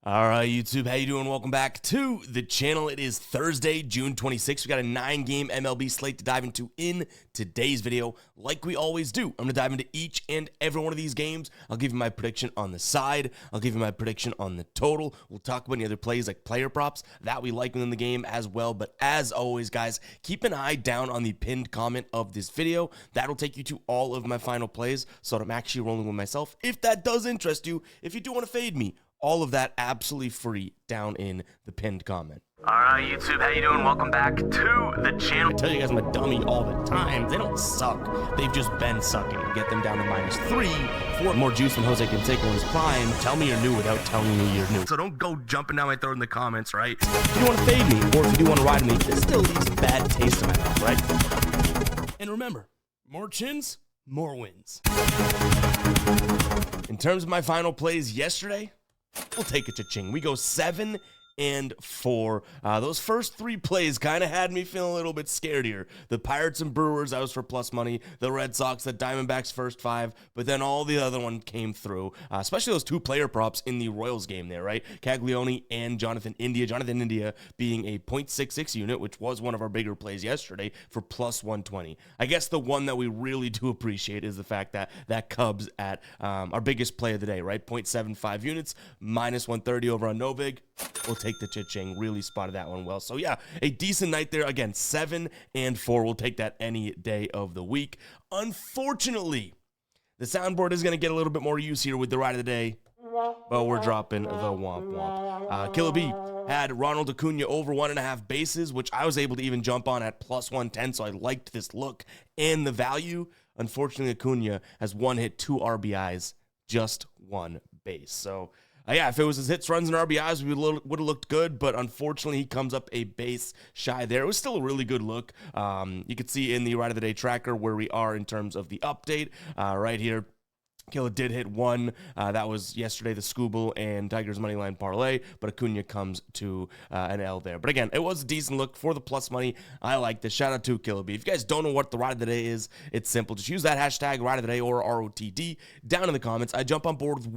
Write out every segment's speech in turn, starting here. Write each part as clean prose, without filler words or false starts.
All right, YouTube, how you doing? Welcome back to the channel. It is Thursday, June 26th. We got a 9-game MLB slate to dive into in today's video. Like we always do, I'm going to dive into each and every one of these games. I'll give you my prediction on the side. I'll give you my prediction on the total. We'll talk about any other plays like player props that we like within the game as well. But as always, guys, keep an eye down on the pinned comment of this video. That'll take you to all of my final plays so that I'm actually rolling with myself. If that does interest you, if you do want to fade me, all of that absolutely free down in the pinned comment. All right, YouTube, how you doing? Welcome back to the channel. I tell you guys I'm a dummy all the time. They don't suck. They've just been sucking. Get them down to -3 for more juice than Jose Canseco in his prime. Tell me you're new without telling me you're new. So don't go jumping down my throat in the comments, right? If you want to fade me, or if you do want to ride me, this still leaves a bad taste in my mouth, right? And remember, more chins, more wins. In terms of my final plays yesterday, we'll take it to ching. We go 7 and 4. Those first 3 plays kind of had me feeling a little bit scared here. The Pirates and Brewers, I was for plus money. The Red Sox, the Diamondbacks first 5, but then all the other one came through, especially those 2 player props in the Royals game there, right? Caglione and Jonathan India. Jonathan India being a .66 unit, which was one of our bigger plays yesterday for plus 120. I guess the one that we really do appreciate is the fact that that Cubs at our biggest play of the day, right? 0.75 units, -130 over on Novig. We'll take the cha-ching. Really spotted that one well. So yeah, a decent night there. Again, 7 and 4. We'll take that any day of the week. Unfortunately, the soundboard is going to get a little bit more use here with the ride of the day, but we're dropping the womp womp. Killer B had Ronald Acuna over 1.5 bases, which I was able to even jump on at plus 110, so I liked this look and the value. Unfortunately, Acuna has 1 hit, 2 RBIs, just 1 base. So yeah, if it was his hits, runs, and RBIs, we would have looked good, but unfortunately, he comes up a base shy there. It was still a really good look. You can see in the Ride of the Day tracker where we are in terms of the update. Right here, Killer did hit 1. That was yesterday, the Scooble and Tigers Moneyline Parlay, but Acuna comes to an L there. But again, it was a decent look for the plus money. I like this. Shout out to Killer B. If you guys don't know what the Ride of the Day is, it's simple. Just use that hashtag Ride of the Day or ROTD down in the comments. I jump on board with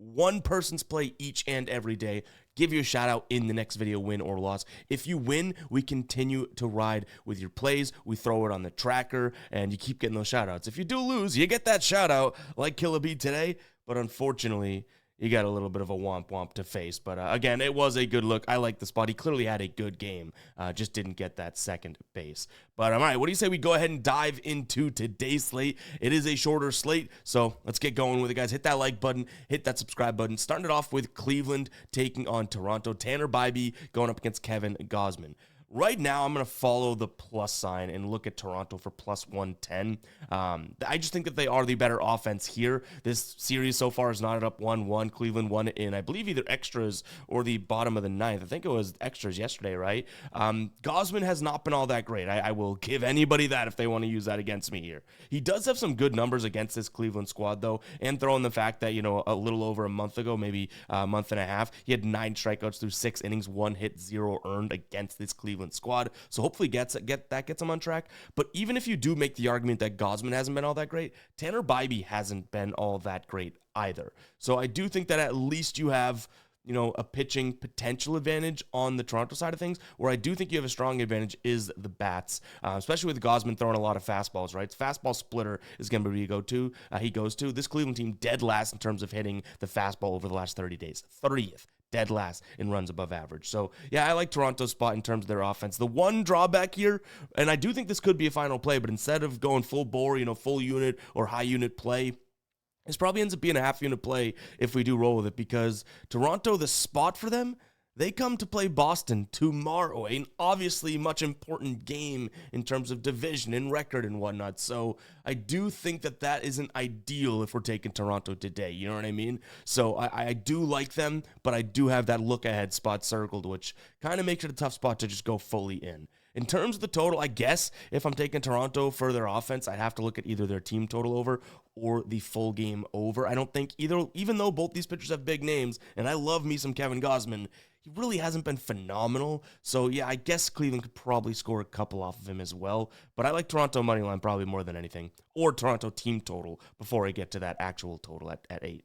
one person's play each and every day. Give you a shout out in the next video, win or loss. If you win, we continue to ride with your plays. We throw it on the tracker and you keep getting those shout outs. If you do lose, you get that shout out like Killer B today, but unfortunately, you got a little bit of a womp womp to face. But again, it was a good look. I like the spot. He clearly had a good game. Just didn't get that second base. But all right, what do you say we go ahead and dive into today's slate? It is a shorter slate, so let's get going with it, guys. Hit that like button. Hit that subscribe button. Starting it off with Cleveland taking on Toronto. Tanner Bybee going up against Kevin Gausman. Right now, I'm going to follow the plus sign and look at Toronto for plus 110. I just think that they are the better offense here. This series so far is knotted up 1-1. Cleveland won in, I believe, either extras or the bottom of the 9th. I think it was extras yesterday, right? Gausman has not been all that great. I will give anybody that if they want to use that against me here. He does have some good numbers against this Cleveland squad, though, and throw in the fact that, you know, a little over a month ago, maybe a month and a half, he had 9 strikeouts through 6 innings, 1 hit, 0 earned against this Cleveland squad. So hopefully gets him on track. But even if you do make the argument that Gausman hasn't been all that great, Tanner Bybee hasn't been all that great either. So I do think that at least you have, you know, a pitching potential advantage on the Toronto side of things. Where I do think you have a strong advantage is the bats, especially with Gausman throwing a lot of fastballs, right? Fastball splitter is going to be he goes to. This Cleveland team dead last in terms of hitting the fastball over the last 30 days. 30th. Dead last in runs above average. So, yeah, I like Toronto's spot in terms of their offense. The one drawback here, and I do think this could be a final play, but instead of going full bore, you know, full unit or high unit play, this probably ends up being a half unit play if we do roll with it, because Toronto, the spot for them, they come to play Boston tomorrow, an obviously much important game in terms of division and record and whatnot. So I do think that that isn't ideal if we're taking Toronto today. You know what I mean? So I do like them, but I do have that look ahead spot circled, which kind of makes it a tough spot to just go fully in. In terms of the total, I guess if I'm taking Toronto for their offense, I'd have to look at either their team total over or the full game over. I don't think either, even though both these pitchers have big names, and I love me some Kevin Gausman, he really hasn't been phenomenal. So, yeah, I guess Cleveland could probably score a couple off of him as well. But I like Toronto money line probably more than anything, or Toronto team total before I get to that actual total at 8.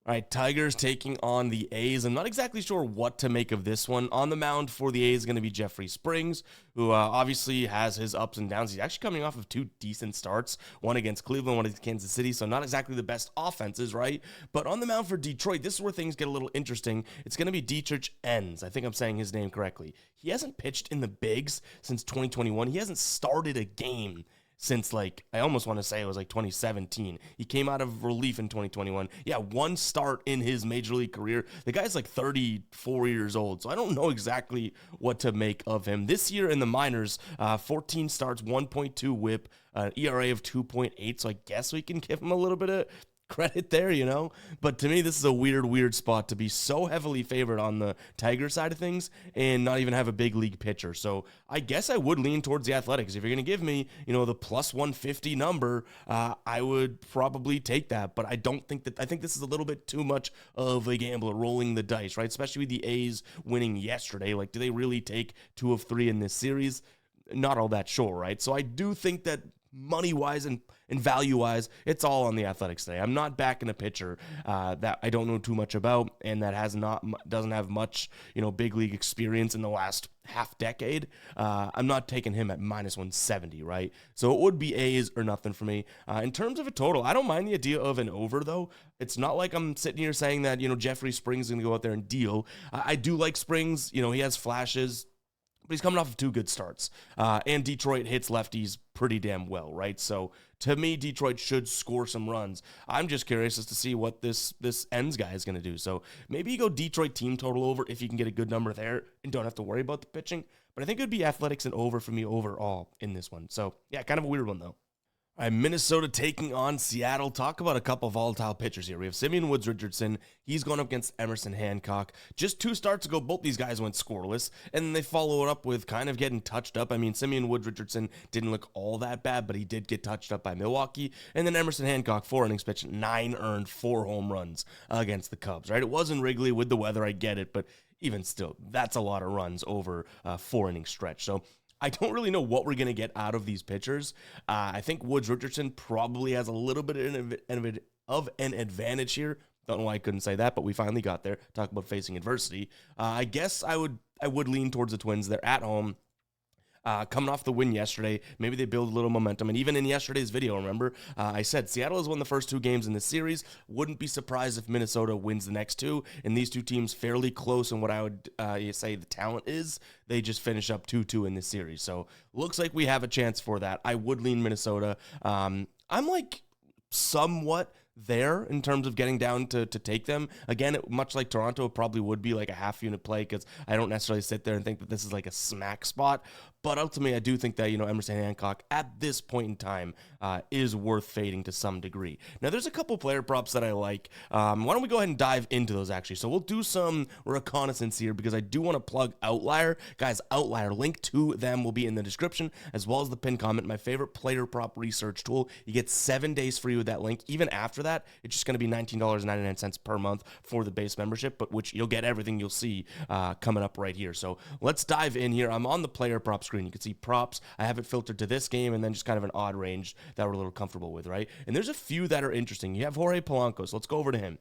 All right, Tigers taking on the A's. I'm not exactly sure what to make of this one. On the mound for the A's is going to be Jeffrey Springs, who obviously has his ups and downs. He's actually coming off of two decent starts, one against Cleveland, one against Kansas City, so not exactly the best offenses, right? But on the mound for Detroit, this is where things get a little interesting. It's going to be Dietrich Enns. I think I'm saying his name correctly. He hasn't pitched in the bigs since 2021. He hasn't started a game since, like, I almost want to say it was like 2017. He came out of relief in 2021. Yeah, one start in his major league career. The guy's like 34 years old, so I don't know exactly what to make of him. This year in the minors, 14 starts, 1.2 whip, ERA of 2.8, so I guess we can give him a little bit of credit there, you know? But to me, this is a weird spot to be so heavily favored on the Tiger side of things and not even have a big league pitcher. So I guess I would lean towards the Athletics. If you're going to give me, you know, the plus 150 number, I would probably take that. But I think this is a little bit too much of a gamble, rolling the dice, right? Especially with the A's winning yesterday. Like, do they really take 2 of 3 in this series? Not all that sure, right? So I do think that money-wise and value-wise, it's all on the Athletics today. I'm not backing a pitcher that I don't know too much about and that doesn't have much, you know, big league experience in the last half decade. I'm not taking him at minus 170, right? So it would be A's or nothing for me. In terms of a total, I don't mind the idea of an over, though. It's not like I'm sitting here saying that, you know, Jeffrey Springs is going to go out there and deal. I do like Springs. You know, he has flashes, but he's coming off of 2 good starts. And Detroit hits lefties pretty damn well, right? So to me, Detroit should score some runs. I'm just curious as to see what this Enns guy is going to do. So maybe you go Detroit team total over if you can get a good number there and don't have to worry about the pitching. But I think it would be Athletics and over for me overall in this one. So yeah, kind of a weird one though. All right, Minnesota taking on Seattle. Talk about a couple volatile pitchers here. We have Simeon Woods Richardson. He's going up against Emerson Hancock. Just 2 starts ago, both these guys went scoreless, and they follow it up with kind of getting touched up. I mean, Simeon Woods Richardson didn't look all that bad, but he did get touched up by Milwaukee. And then Emerson Hancock, 4 innings pitched, 9 earned, 4 home runs against the Cubs, right? It wasn't Wrigley with the weather, I get it, but even still, that's a lot of runs over a 4-inning stretch. So I don't really know what we're going to get out of these pitchers. I think Woods Richardson probably has a little bit of an advantage here. Don't know why I couldn't say that, but we finally got there. Talk about facing adversity. I guess I would lean towards the Twins. They're at home. Coming off the win yesterday, maybe they build a little momentum. And even in yesterday's video, remember, I said Seattle has won the first 2 games in the series. Wouldn't be surprised if Minnesota wins the next 2. And these 2 teams fairly close in what I would say the talent is. They just finish up 2-2 in this series. So looks like we have a chance for that. I would lean Minnesota. I'm like somewhat there in terms of getting down to take them. Again, much like Toronto, it probably would be like a half unit play because I don't necessarily sit there and think that this is like a smack spot. But ultimately, I do think that, you know, Emerson Hancock at this point in time is worth fading to some degree. Now, there's a couple player props that I like. Why don't we go ahead and dive into those, actually? So we'll do some reconnaissance here because I do want to plug Outlier. Guys, Outlier, link to them will be in the description as well as the pinned comment. My favorite player prop research tool. You get 7 days free with that link. Even after that, it's just going to be $19.99 per month for the base membership, but which you'll get everything you'll see coming up right here. So let's dive in here. I'm on the player prop screen. You can see props. I have it filtered to this game and then just kind of an odd range that we're a little comfortable with, right? And there's a few that are interesting. You have Jorge Polanco, so let's go over to him.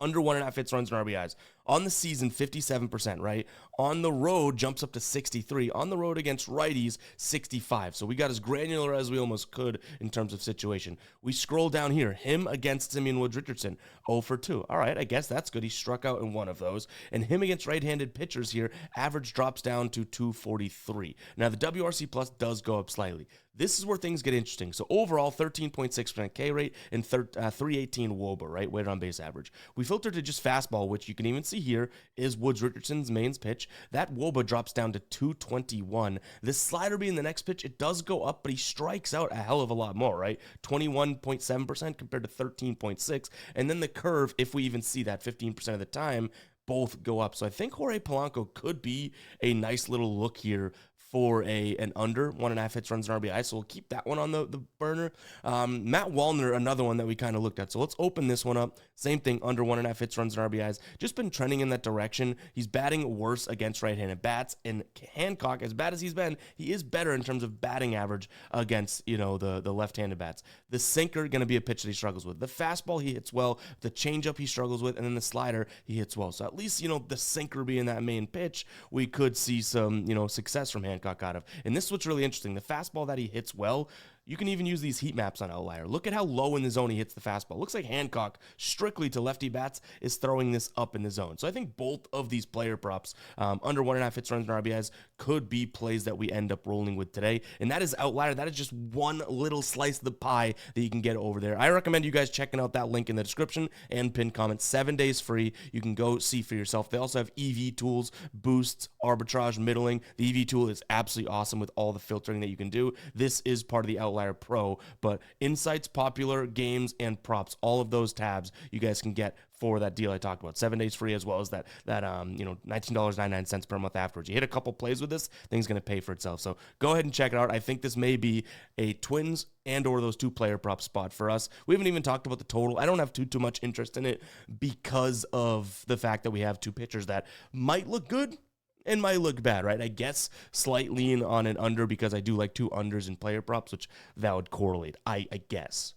Under 1.5 hits, runs, and RBIs. On the season, 57%, right? On the road, jumps up to 63. On the road against righties, 65. So we got as granular as we almost could in terms of situation. We scroll down here. Him against Simeon Woods Richardson, 0 for 2. All right, I guess that's good. He struck out in one of those. And him against right-handed pitchers here, average drops down to 243. Now, the WRC Plus does go up slightly. This is where things get interesting. So overall, 13.6% K rate and 318 WOBA, right? Weighted on base average. We filtered to just fastball, which you can even see here is Woods Richardson's main pitch. That WOBA drops down to 221. This slider being the next pitch, it does go up, but he strikes out a hell of a lot more, right? 21.7% compared to 13.6. And then the curve, if we even see that 15% of the time, both go up. So I think Jorge Polanco could be a nice little look here for an under 1.5 hits, runs, and RBI. So we'll keep that one on the burner. Matt Wallner, another one that we kind of looked at. So let's open this one up. Same thing, under 1.5 hits, runs, and RBIs. Just been trending in that direction. He's batting worse against right-handed bats. And Hancock, as bad as he's been, he is better in terms of batting average against, the left-handed bats. The sinker, going to be a pitch that he struggles with. The fastball, he hits well. The changeup, he struggles with. And then the slider, he hits well. So at least, the sinker being that main pitch, we could see some, success from Hancock out of. And this is what's really interesting. The fastball that he hits well, you can even use these heat maps on Outlier. Look at how low in the zone he hits the fastball. Looks like Hancock, strictly to lefty bats, is throwing this up in the zone. So I think both of these player props, under 1.5 hits, runs, and RBIs, could be plays that we end up rolling with today. And that is Outlier. That is just one little slice of the pie that you can get over there. I recommend you guys checking out that link in the description and pinned comment. 7 days free. You can go see for yourself. They also have EV tools, boosts, arbitrage, middling. The EV tool is absolutely awesome with all the filtering that you can do. This is part of the Outlier Pro, but insights, popular, games, and props, all of those tabs you guys can get for that deal I talked about. 7 days free, as well as that $19.99 per month afterwards. You hit a couple plays with this, thing's going to pay for itself. So go ahead and check it out. I think this may be a Twins and or those two player prop spot for us. We haven't even talked about the total. I don't have too much interest in it because of the fact that we have two pitchers that might look good and might look bad, right? I guess slight lean on an under because I do like two unders in player props, which that would correlate, I guess.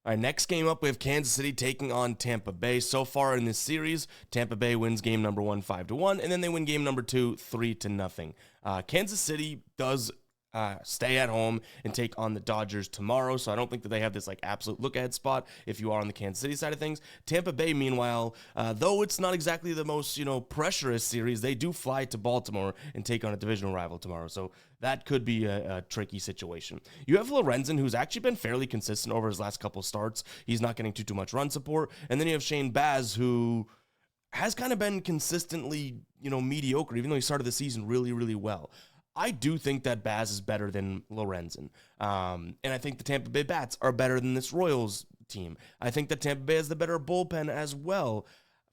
All right, next game up, we have Kansas City taking on Tampa Bay. So far in this series, Tampa Bay wins game number 1, 5-1, and then they win game number 2, 3-0. Kansas City does stay at home and take on the Dodgers tomorrow, so I don't think that they have this absolute look-ahead spot if you are on the Kansas City side of things. Tampa Bay, meanwhile, though it's not exactly the most pressurous series, they do fly to Baltimore and take on a divisional rival tomorrow, so that could be a tricky situation. You have Lorenzen, who's actually been fairly consistent over his last couple starts. He's not getting too much run support, and then you have Shane Baz, who has kind of been consistently mediocre, even though he started the season really, really well. I do think that Baz is better than Lorenzen. And I think the Tampa Bay Bats are better than this Royals team. I think that Tampa Bay has the better bullpen as well.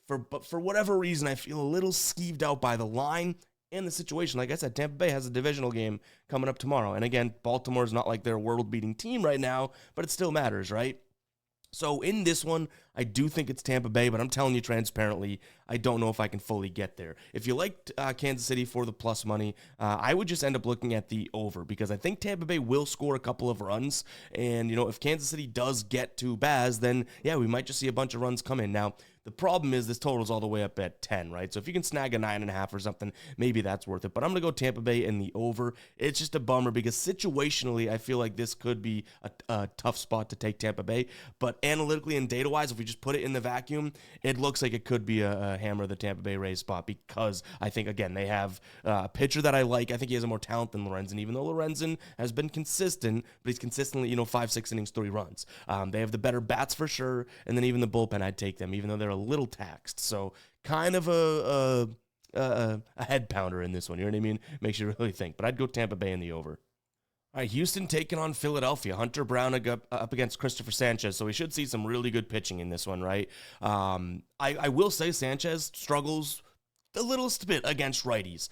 But for whatever reason, I feel a little skeeved out by the line and the situation. Like I said, Tampa Bay has a divisional game coming up tomorrow. And again, Baltimore's not like their world-beating team right now, but it still matters, right? So in this one, I do think it's Tampa Bay, but I'm telling you transparently, I don't know if I can fully get there. If you liked Kansas City for the plus money, I would just end up looking at the over because I think Tampa Bay will score a couple of runs. And, if Kansas City does get to Baz, then, yeah, we might just see a bunch of runs come in. Now, the problem is this total is all the way up at 10, right? So if you can snag a 9.5 or something, maybe that's worth it. But I'm going to go Tampa Bay in the over. It's just a bummer because situationally, I feel like this could be a tough spot to take Tampa Bay. But analytically and data-wise, if we just put it in the vacuum, it looks like it could be a hammer of the Tampa Bay Rays spot because I think, again, they have a pitcher that I like. I think he has more talent than Lorenzen, even though Lorenzen has been consistent, but he's consistently, 5-6 innings, 3 runs. They have the better bats for sure, and then even the bullpen, I'd take them, even though they're a little taxed. So kind of a head pounder in this one. You know what I mean? Makes you really think. But I'd go Tampa Bay in the over. All right, Houston taking on Philadelphia. Hunter Brown up against Christopher Sanchez, so we should see some really good pitching in this one, right? I will say Sanchez struggles a little bit against righties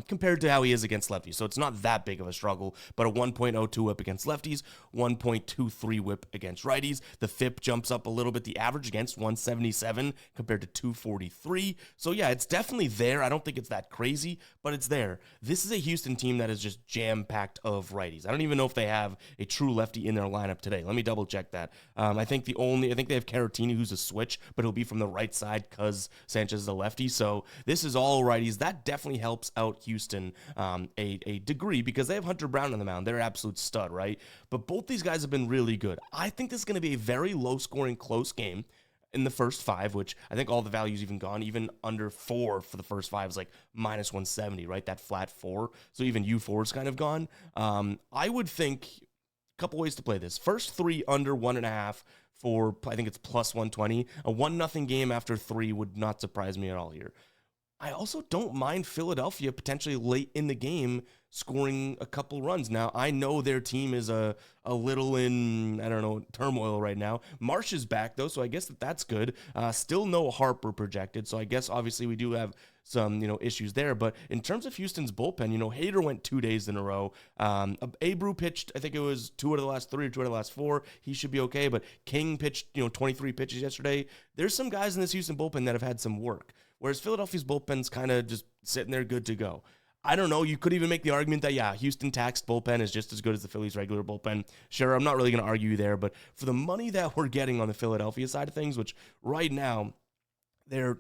compared to how he is against lefties. So it's not that big of a struggle, but a 1.02 whip against lefties, 1.23 whip against righties. The FIP jumps up a little bit. The average against 177 compared to 243. So yeah, it's definitely there. I don't think it's that crazy, but it's there. This is a Houston team that is just jam-packed of righties. I don't even know if they have a true lefty in their lineup today. Let me double check that. I think they have Caratini, who's a switch, but he'll be from the right side because Sanchez is a lefty. So this is all righties. That definitely helps out Houston a degree because they have Hunter Brown on the mound. They're an absolute stud, right? But both these guys have been really good. I think this is going to be a very low-scoring, close game in the first 5, which I think all the values even gone. Even under 4 for the first 5 is like minus 170, right? That flat 4. So even U4 is kind of gone. I would think a couple ways to play this. First 3 under 1.5 for, I think it's plus 120. A 1-0 game after 3 would not surprise me at all here. I also don't mind Philadelphia potentially late in the game scoring a couple runs. Now, I know their team is a little in, I don't know, turmoil right now. Marsh is back, though, so I guess that's good. Still no Harper projected, so I guess obviously we do have some, issues there. But in terms of Houston's bullpen, Hader went 2 days in a row. Abreu pitched, I think it was 2 out of the last 3 or 2 out of the last 4. He should be okay. But King pitched, 23 pitches yesterday. There's some guys in this Houston bullpen that have had some work, whereas Philadelphia's bullpen's kind of just sitting there good to go. I don't know. You could even make the argument that, yeah, Houston taxed bullpen is just as good as the Phillies' regular bullpen. Sure, I'm not really going to argue there, but for the money that we're getting on the Philadelphia side of things, which right now, their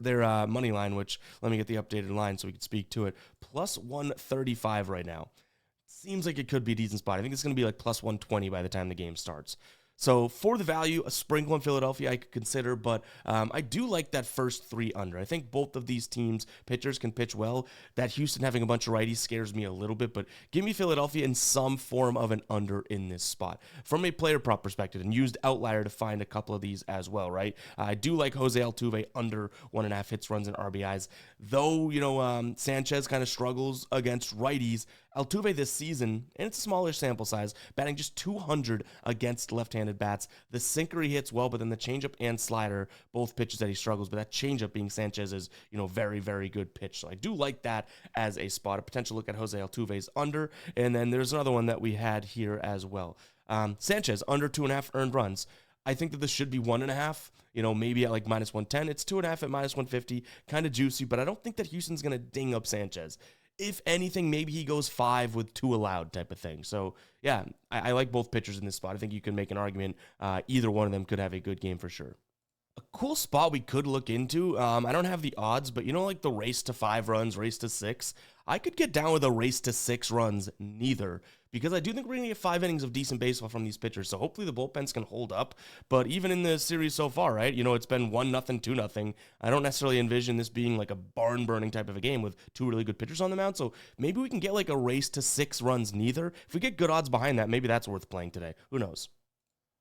money line, which let me get the updated line so we can speak to it, plus 135 right now. Seems like it could be a decent spot. I think it's going to be like plus 120 by the time the game starts. So for the value, a sprinkle in Philadelphia I could consider, but I do like that first 3 under. I think both of these teams' pitchers can pitch well. That Houston having a bunch of righties scares me a little bit, but give me Philadelphia in some form of an under in this spot. From a player prop perspective, and used Outlier to find a couple of these as well, right? I do like Jose Altuve under 1.5 hits, runs, and RBIs. Though, Sanchez kind of struggles against righties, Altuve this season, and it's a smaller sample size, batting just 200 against left-handed bats. The sinker he hits well, but then the changeup and slider, both pitches that he struggles, but that changeup being Sanchez's, very, very good pitch. So I do like that as a spot, a potential look at Jose Altuve's under. And then there's another one that we had here as well. Sanchez, under 2.5 earned runs. I think that this should be 1.5, maybe at like minus 110. It's 2.5 at minus 150, kind of juicy, but I don't think that Houston's going to ding up Sanchez. If anything, maybe he goes 5 with 2 allowed type of thing. So, yeah, I like both pitchers in this spot. I think you can make an argument. Either one of them could have a good game for sure. A cool spot we could look into, I don't have the odds, but like the race to 5 runs, race to 6, I could get down with a race to 6 runs, neither, because I do think we're going to get 5 innings of decent baseball from these pitchers, so hopefully the bullpens can hold up. But even in the series so far, right, it's been 1-0, 2-0. I don't necessarily envision this being like a barn-burning type of a game with 2 really good pitchers on the mound, so maybe we can get like a race to 6 runs, neither. If we get good odds behind that, maybe that's worth playing today. Who knows?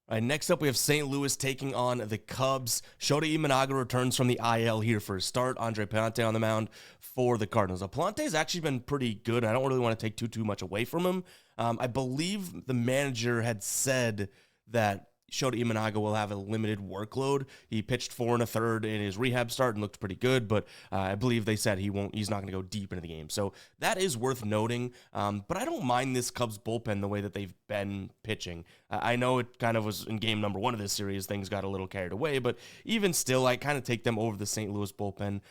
All right, next up, we have St. Louis taking on the Cubs. Shota Imanaga returns from the IL here for a start. Andre Pallante on the mound for the Cardinals. Now, Pallante's actually been pretty good. I don't really want to take too much away from him. I believe the manager had said that Shota Imanaga will have a limited workload. He pitched 4 1/3 in his rehab start and looked pretty good, but I believe they said he's not going to go deep into the game. So that is worth noting. But I don't mind this Cubs bullpen the way that they've been pitching. I know it kind of was in game number 1 of this series, things got a little carried away, but even still, I kind of take them over the St. Louis bullpen.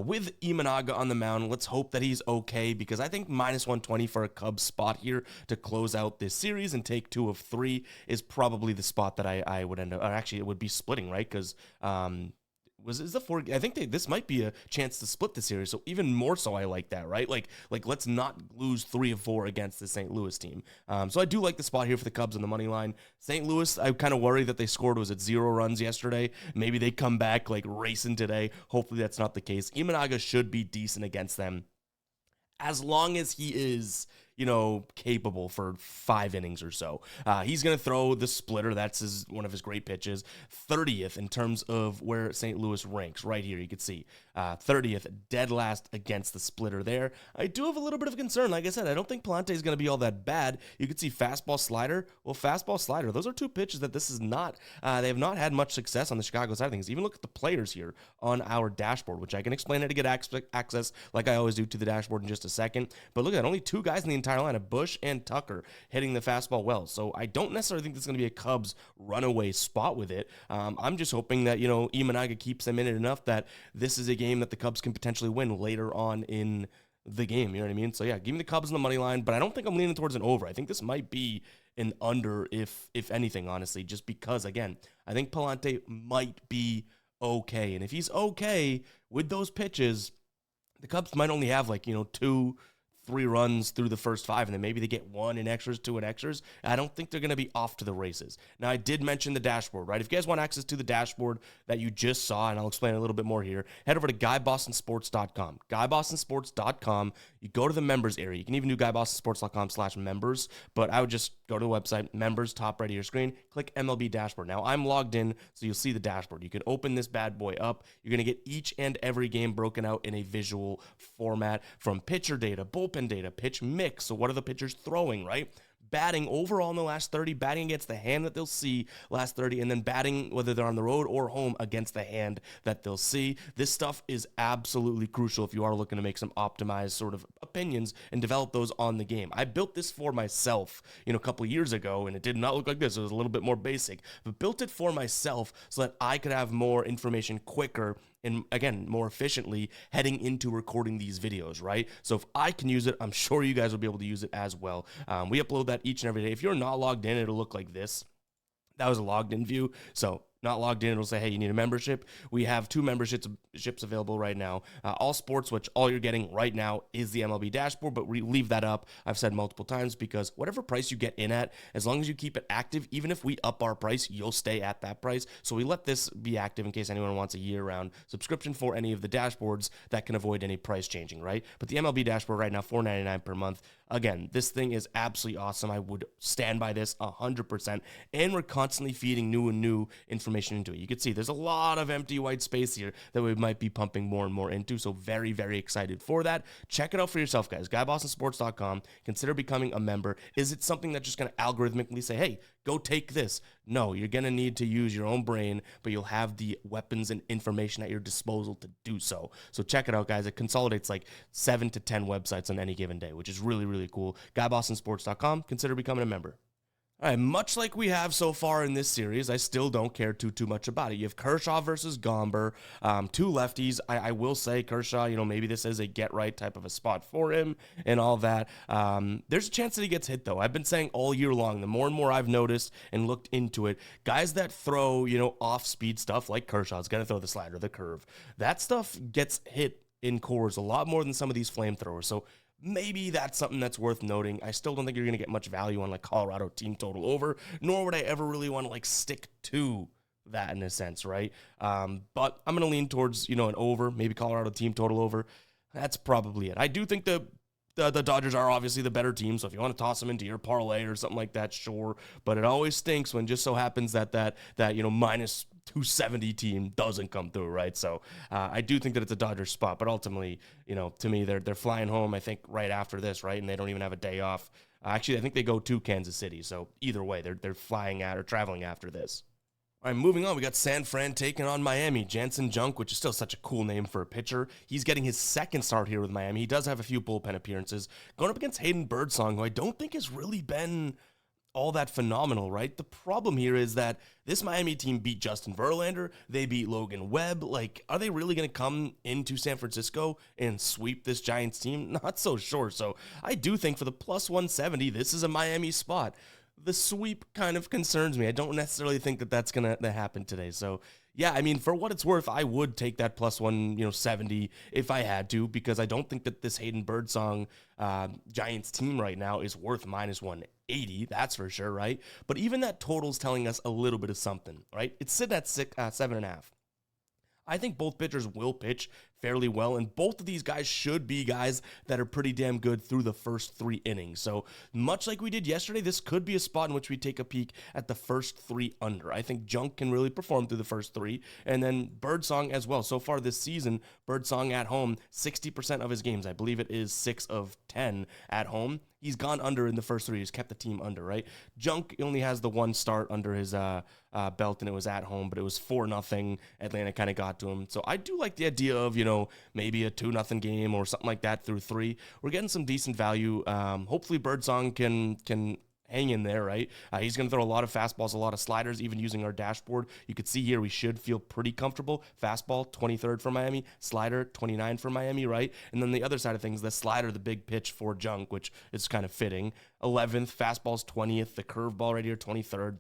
With Imanaga on the mound, let's hope that he's okay, because I think minus 120 for a Cubs spot here to close out this series and take 2 of 3 is probably the spot that I would end up, or actually it would be splitting, right? Because I think this might be a chance to split the series, so even more so I like that, right? Like let's not lose 3 of 4 against the St. Louis team. So I do like the spot here for the Cubs on the money line. St. Louis, I kind of worry that they scored, was it 0 runs yesterday? Maybe they come back like racing today. Hopefully that's not the case. Imanaga should be decent against them, as long as he is, capable for 5 innings or so. He's going to throw the splitter. That's one of his great pitches. 30th in terms of where St. Louis ranks. Right here, you can see 30th, dead last against the splitter there. I do have a little bit of concern. Like I said, I don't think Pallante is going to be all that bad. You can see fastball, slider. Well, fastball, slider. Those are 2 pitches that this is not. They have not had much success on the Chicago side of things. Even look at the players here on our dashboard, which I can explain how to get access, like I always do, to the dashboard in just a second. But look at that, only 2 guys in the entire lineup, Bush and Tucker, hitting the fastball well. So I don't necessarily think this is going to be a Cubs runaway spot with it. I'm just hoping that, Imanaga keeps them in it enough that this is a game that the Cubs can potentially win later on in the game. You know what I mean? So yeah, give me the Cubs on the money line, but I don't think I'm leaning towards an over. I think this might be an under, if anything, honestly, just because, again, I think Pallante might be okay. And if he's okay with those pitches, the Cubs might only have 2-3 runs through the first 5, and then maybe they get 1 in extras, 2 in extras. I don't think they're going to be off to the races. Now, I did mention the dashboard, right? If you guys want access to the dashboard that you just saw, and I'll explain a little bit more here, head over to GuyBostonSports.com. GuyBostonSports.com. You go to the members area. You can even do GuyBostonSports.com/members, but I would just go to the website, members, top right of your screen, click MLB dashboard. Now, I'm logged in, so you'll see the dashboard. You can open this bad boy up. You're going to get each and every game broken out in a visual format, from pitcher data, bullpen bullpen data, pitch mix. So what are the pitchers throwing, right? Batting overall in the last 30, batting against the hand that they'll see last 30, and then batting whether they're on the road or home against the hand that they'll see. This stuff is absolutely crucial if you are looking to make some optimized sort of opinions and develop those on the game. I built this for myself, a couple of years ago, and it did not look like this. It was a little bit more basic, but built it for myself so that I could have more information quicker and, again, more efficiently heading into recording these videos, right? So if I can use it, I'm sure you guys will be able to use it as well. We upload that each and every day. If you're not logged in, it'll look like this. That was a logged in view. So not logged in, it'll say, hey, you need a membership. We have 2 memberships available right now. All sports, which all you're getting right now is the MLB dashboard, but we leave that up, I've said multiple times, because whatever price you get in at, as long as you keep it active, even if we up our price, you'll stay at that price. So we let this be active in case anyone wants a year-round subscription for any of the dashboards that can avoid any price changing, right? But the MLB dashboard right now, $4.99 per month. Again, this thing is absolutely awesome. I would stand by this 100%, and we're constantly feeding new and new information into it. You can see there's a lot of empty white space here that we might be pumping more and more into, so very, very excited for that. Check it out for yourself, guys. GuyBostonSports.com. Consider becoming a member. Is it something that's just going to algorithmically say, hey, go take this? No, you're going to need to use your own brain, but you'll have the weapons and information at your disposal to do so. So check it out, guys. It consolidates like 7 to 10 websites on any given day, which is really, really cool. GuyBostonSports.com. Consider becoming a member. All right, much like we have so far in this series, I still don't care too much about it. You have Kershaw versus Gomber, 2 lefties. I will say Kershaw, maybe this is a get-right type of a spot for him and all that. There's a chance that he gets hit, though. I've been saying all year long, the more and more I've noticed and looked into it, guys that throw, off-speed stuff like Kershaw's going to throw the slider, the curve. That stuff gets hit in cores a lot more than some of these flamethrowers. So maybe that's something that's worth noting. I still don't think you're going to get much value on like Colorado team total over, nor would I ever really want to like stick to that in a sense, right? But I'm going to lean towards, an over, maybe Colorado team total over. That's probably it. I do think the Dodgers are obviously the better team, so if you want to toss them into your parlay or something like that, sure. But it always stinks when just so happens that minus 270 team doesn't come through, right? So I do think that it's a Dodgers spot, but ultimately, to me, they're flying home, I think, right after this, right? And they don't even have a day off. Actually, I think they go to Kansas City, so either way, they're flying out or traveling after this. All right, moving on, we got San Fran taking on Miami. Jansen Junk, which is still such a cool name for a pitcher. He's getting his second start here with Miami. He does have a few bullpen appearances. Going up against Hayden Birdsong, who I don't think has really been all that phenomenal, right? The problem here is that this Miami team beat Justin Verlander. They beat Logan Webb. Like, are they really going to come into San Francisco and sweep this Giants team? Not so sure. So I do think for the plus 170, this is a Miami spot. The sweep kind of concerns me. I don't necessarily think that that's going to happen today. So, yeah, I mean, for what it's worth, I would take that plus 170 if I had to, because I don't think that this Hayden Birdsong Giants team right now is worth minus 180. That's for sure, right? But even that total's telling us a little bit of something, right? It's sitting at 7.5. I think both pitchers will pitch fairly well, and both of these guys should be guys that are pretty damn good through the first 3 innings. So much like we did yesterday, this could be a spot in which we take a peek at the first 3 under. I think Junk can really perform through the first 3, and then Birdsong as well. So far this season, Birdsong at home, 60% of his games, I believe it is 6 of 10 at home. He's gone under in the first 3. He's kept the team under, right? Junk only has the 1 start under his belt, and it was at home, but it was 4-0. Atlanta kind of got to him. So I do like the idea of, maybe a 2-0 game or something like that through 3. We're getting some decent value. Hopefully Birdsong can hang in there, right? He's going to throw a lot of fastballs, a lot of sliders, even using our dashboard. You could see here we should feel pretty comfortable. Fastball, 23rd for Miami. Slider, 29 for Miami, right? And then the other side of things, the slider, the big pitch for Junk, which is kind of fitting. 11th, fastball's 20th, the curveball right here, 23rd.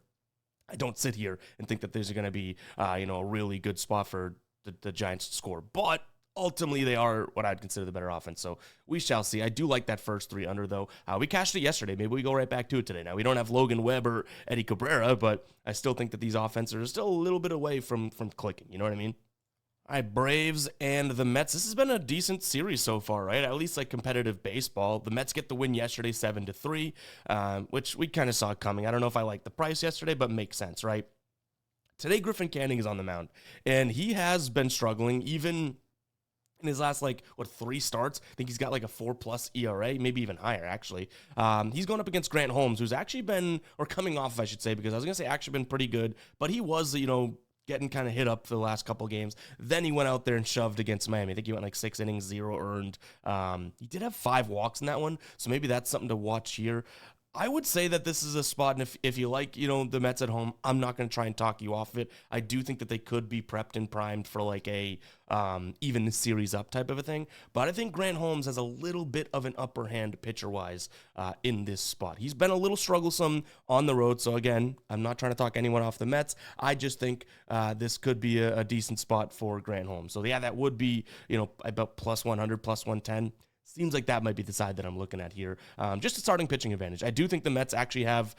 I don't sit here and think that there's going to be, a really good spot for the Giants to score. But ultimately, they are what I'd consider the better offense, so we shall see. I do like that first 3 under, though. We cashed it yesterday. Maybe we go right back to it today. Now, we don't have Logan Webb or Eddie Cabrera, but I still think that these offenses are still a little bit away from clicking. You know what I mean? All right, Braves and the Mets. This has been a decent series so far, right? At least like competitive baseball. The Mets get the win yesterday, 7-3, which we kind of saw coming. I don't know if I liked the price yesterday, but makes sense, right? Today, Griffin Canning is on the mound, and he has been struggling even in his last, like, 3 starts. I think he's got like a 4+ ERA, maybe even higher, actually. He's going up against Grant Holmes, who's actually been, or coming off, I should say, because I was going to say actually been pretty good, but he was, getting kind of hit up for the last couple games. Then he went out there and shoved against Miami. I think he went like 6 innings, 0 earned. He did have 5 walks in that one, so maybe that's something to watch here. I would say that this is a spot, and if you like, the Mets at home, I'm not going to try and talk you off of it. I do think that they could be prepped and primed for like a even series up type of a thing. But I think Grant Holmes has a little bit of an upper hand pitcher-wise in this spot. He's been a little strugglesome on the road. So again, I'm not trying to talk anyone off the Mets. I just think this could be a decent spot for Grant Holmes. So yeah, that would be, about +100, +110. Seems like that might be the side that I'm looking at here. Just a starting pitching advantage. I do think the Mets actually have,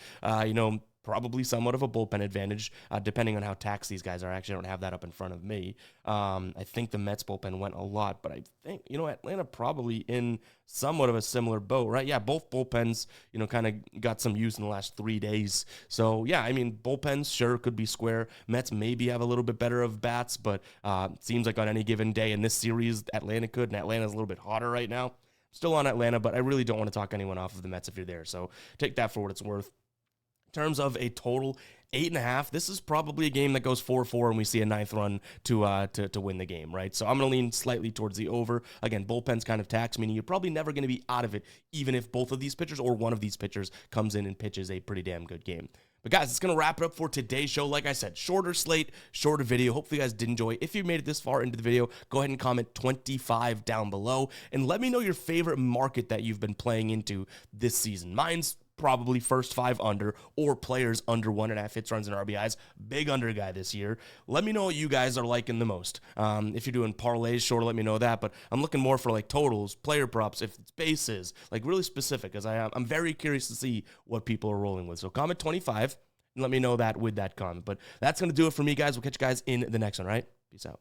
probably somewhat of a bullpen advantage, depending on how taxed these guys are. Actually, I don't have that up in front of me. I think the Mets bullpen went a lot, but I think, Atlanta probably in somewhat of a similar boat, right? Yeah, both bullpens, kind of got some use in the last 3 days. So, yeah, I mean, bullpens sure could be square. Mets maybe have a little bit better of bats, but it seems like on any given day in this series, Atlanta could, and Atlanta's a little bit hotter right now. Still on Atlanta, but I really don't want to talk anyone off of the Mets if you're there. So take that for what it's worth. In terms of a total 8.5, this is probably a game that goes 4-4 and we see a 9th run to win the game, right? So I'm going to lean slightly towards the over. Again, bullpen's kind of taxed, meaning you're probably never going to be out of it, even if both of these pitchers or one of these pitchers comes in and pitches a pretty damn good game. But guys, it's going to wrap it up for today's show. Like I said, shorter slate, shorter video. Hopefully you guys did enjoy. If you made it this far into the video, go ahead and comment 25 down below. And let me know your favorite market that you've been playing into this season. Mine's probably first 5 under or players under 1.5 hits, runs, and RBIs. Big under guy this year. Let me know what you guys are liking the most. If you're doing parlays, sure, let me know that. But I'm looking more for like totals, player props, if it's bases, like really specific, because I'm very curious to see what people are rolling with. So comment 25 and let me know that with that comment. But that's going to do it for me, guys. We'll catch you guys in the next one, all right? Peace out.